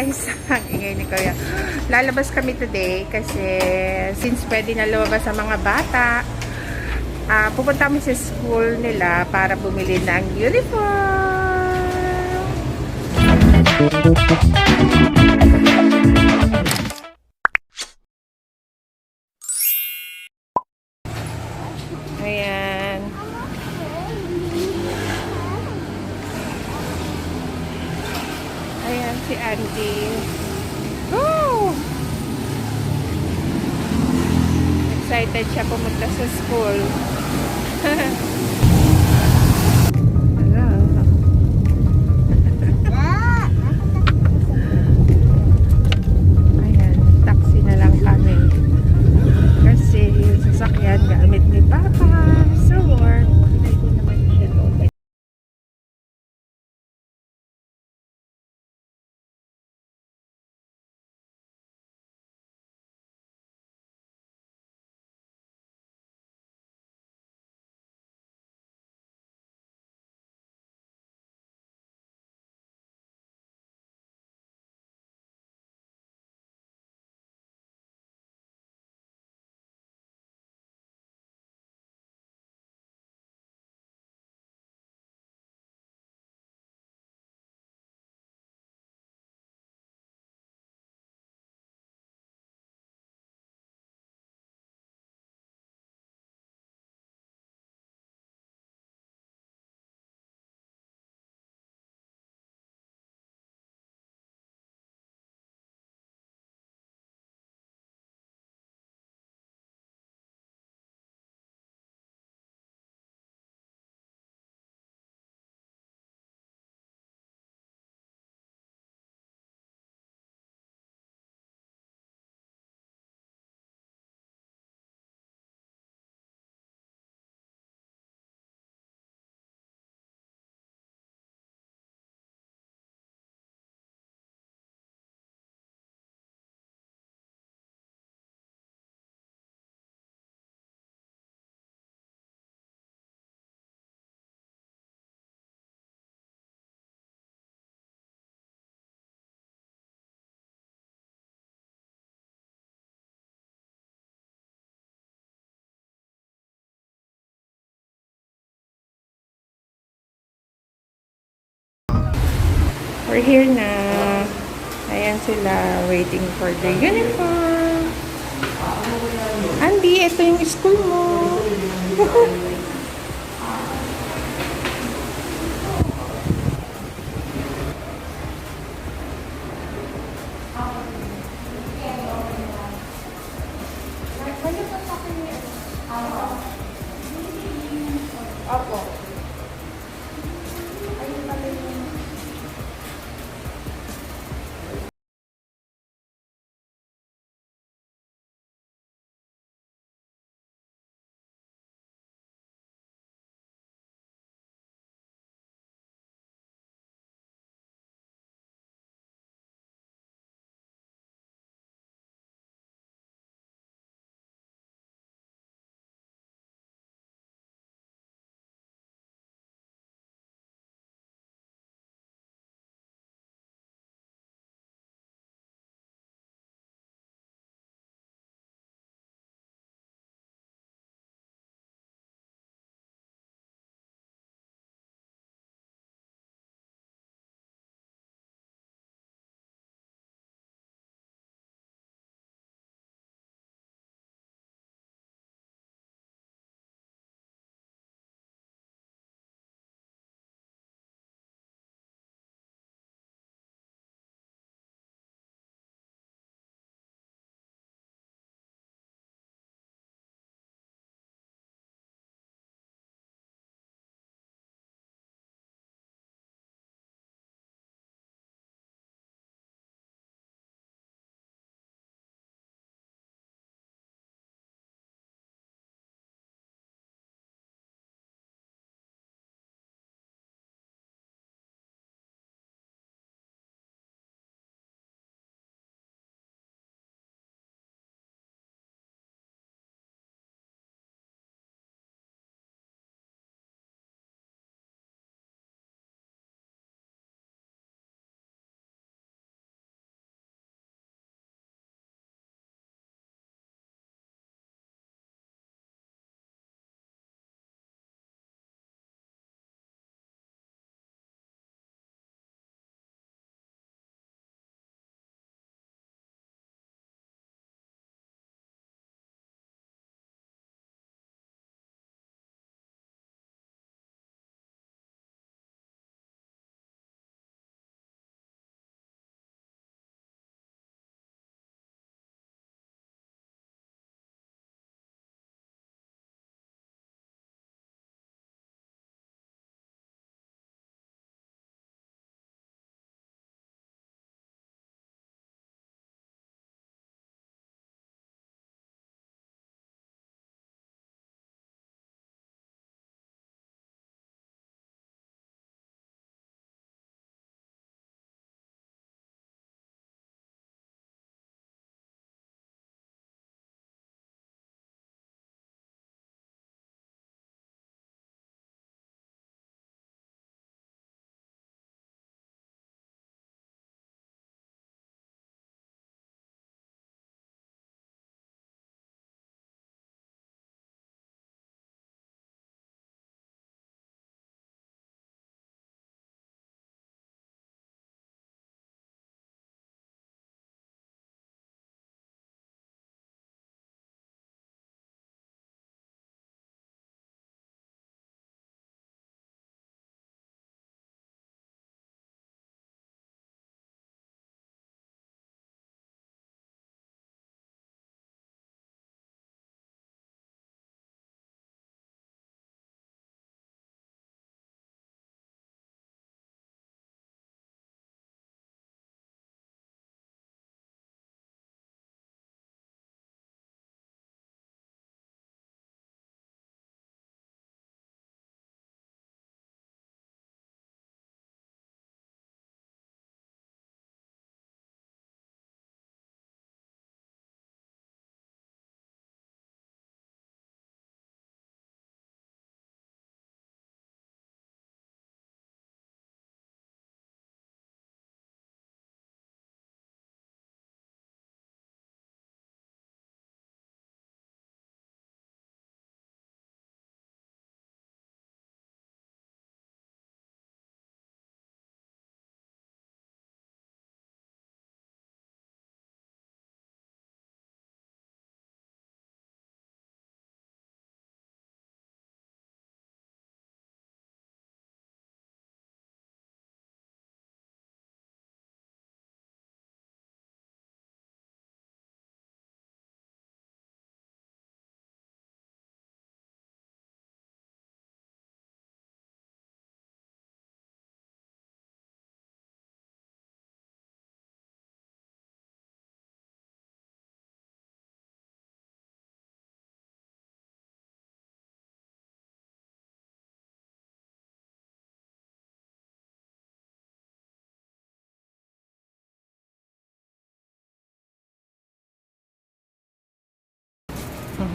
guys, ang ingay ni Kuya. Lalabas kami today kasi since pwede na lumabas ang mga bata, pupunta kami sa school nila para bumili ng uniform. Ayan. Ayan si Andy. Oh! Excited siya pumunta sa school. Ayan, taxi na lang kami. Kasi yung sasakyan gamit ni Papa sa work. We're here na. Ayan sila waiting for the uniform. Andy, ito yung school mo.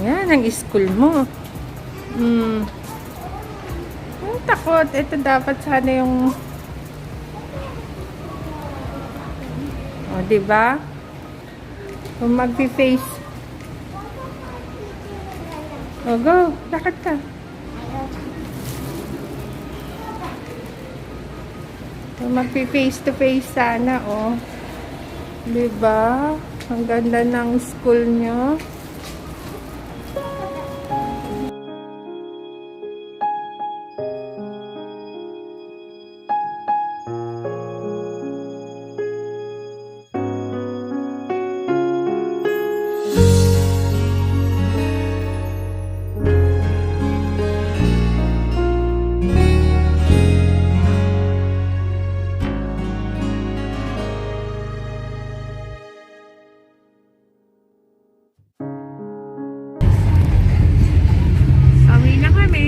yan ang school mo. Ang takot. Ito dapat sana yung... O, diba? Kung mag-face. O, go. Lakad ka. Kung mag-face to face sana, o. Diba? Ang ganda ng school nyo. Pauwi na kami.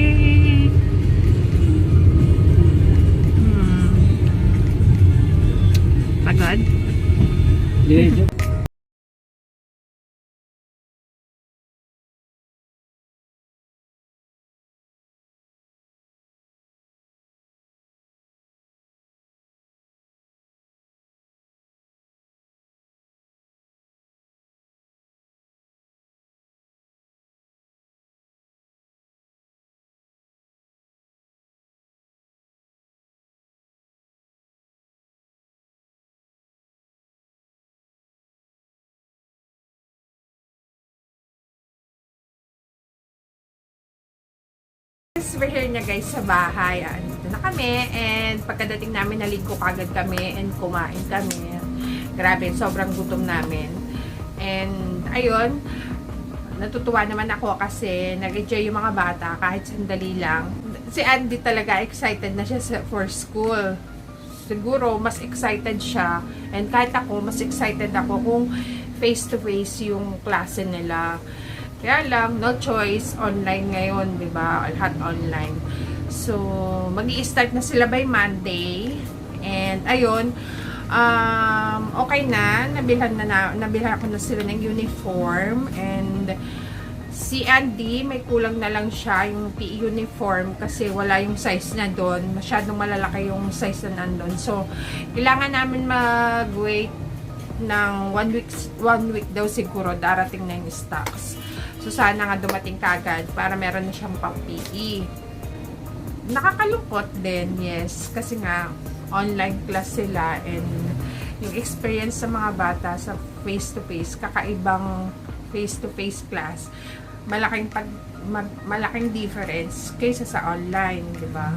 Pagod? Yeah. We're here na guys sa bahay. Dito na kami. And pagkadating namin, naligo kagad kami and kumain kami. Grabe, sobrang gutom namin. And ayun, natutuwa naman ako kasi nag-enjoy yung mga bata kahit sandali lang. Si Andy talaga excited na siya for school. Siguro mas excited siya. And kahit ako, mas excited ako kung face-to-face yung klase nila. Kaya lang, no choice, online ngayon, di ba? Lahat online. So, mag-i-start na sila by Monday. And, ayun, okay na. Nabilhan ako na sila ng uniform. And, si Andy, may kulang na lang siya yung PE uniform kasi wala yung size na doon. Masyadong malalaki yung size na nandun. So, kailangan namin mag-wait ng 1 week daw siguro darating na yung stocks. So, sana nga dumating kagad para meron na siyang pang-PE. Nakakalungkot din, yes. Kasi nga, online class sila and yung experience sa mga bata sa face-to-face, kakaibang face-to-face class, malaking difference kaysa sa online, di ba?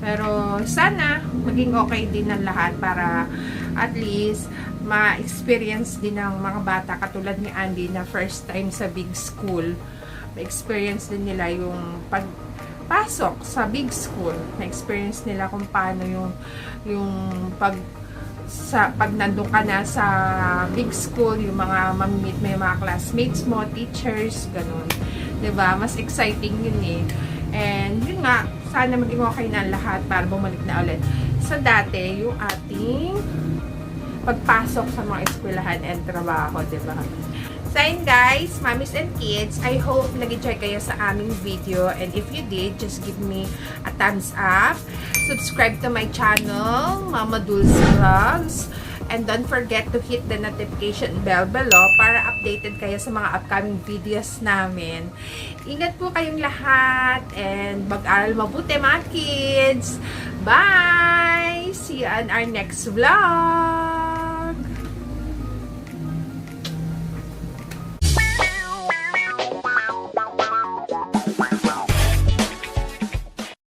Pero sana maging okay din ng lahat para at least ma-experience din ng mga bata katulad ni Andy na first time sa big school. Ma-experience din nila yung pagpasok sa big school. Ma-experience nila kung paano yung pag nandun ka na sa big school, yung mga mamimit mo yung mga classmates mo, teachers, ganun. 'Di ba? Mas exciting yun eh. And yun nga, sana maging okay na lahat para bumalik na ulit sa dati yung ating pagpasok sa mga eskwelahan and trabaho, diba? So yun guys, mommies and kids, I hope nag-enjoy kayo sa aming video, and if you did, just give me a thumbs up, subscribe to my channel, Mama Dulce Vlogs, and don't forget to hit the notification bell below para updated kayo sa mga upcoming videos namin. Ingat po kayong lahat and mag-aral mabuti mga kids. Bye! See you on our next vlog!